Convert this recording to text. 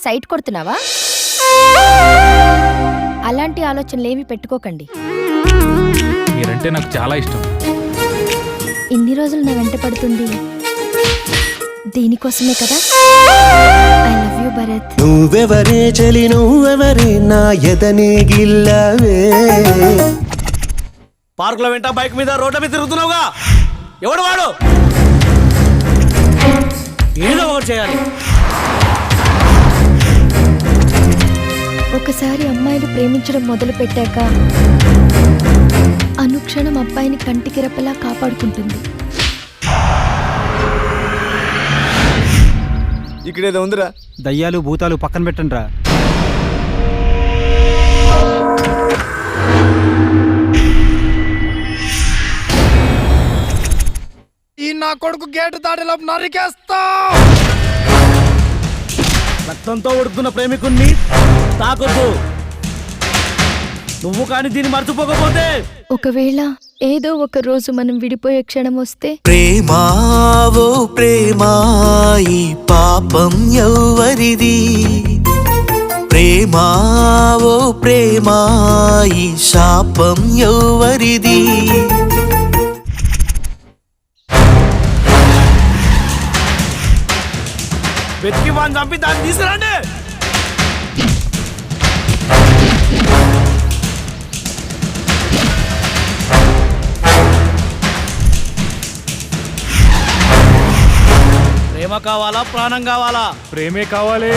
Site కొడుతున్నావా? అలాంటి ఆలోచనలేమి పెట్టుకోకండి. మీరంటే నాకు చాలా ఇష్టం. ఇన్ని రోజులు నా వెంట పడుతుంది దీనికోసమే కదా. I love you Bharat. నువ్వెవరే చలి, నువ్వెవరే నా ఎదనే గిల్లవే. పార్కుల వెంట బైక్ మీద రోడ్ల మీద తిరుగుతున్నావుగా, ఎవడు వాడు? ఏదో ఒకటి చేయాలి. ఒకసారి అమ్మాయిలు ప్రేమించడం మొదలు పెట్టాక అనుక్షణం అబ్బాయిని కంటికి రెప్పలా కాపాడుకుంటుంది. ఇక్కడేదో ఉందిరా. దయ్యాలు భూతాలు పక్కన పెట్టండి రా. ఈ నా కొడుకు గేటు దాటిలోపు నరికేస్తా. రక్తంతో ఉడుకున్న ప్రేమికుణ్ణి తాకొద్దు. నువ్వు కానీ దీన్ని మర్చిపోకపోతే, ఒకవేళ ఏదో ఒక రోజు మనం విడిపోయే క్షణం వస్తే, ప్రేమా ఓ ప్రేమా ఈ పాపం ఎవరిది. ప్రేమా ఓ ప్రేమా ఈ శాపం ఎవరిది. వెతికి వాడిని చంపి దాన్ని తీసుకురండి. ప్రేమ కావాలా, ప్రాణం కావాలా? ప్రేమే కావాలి.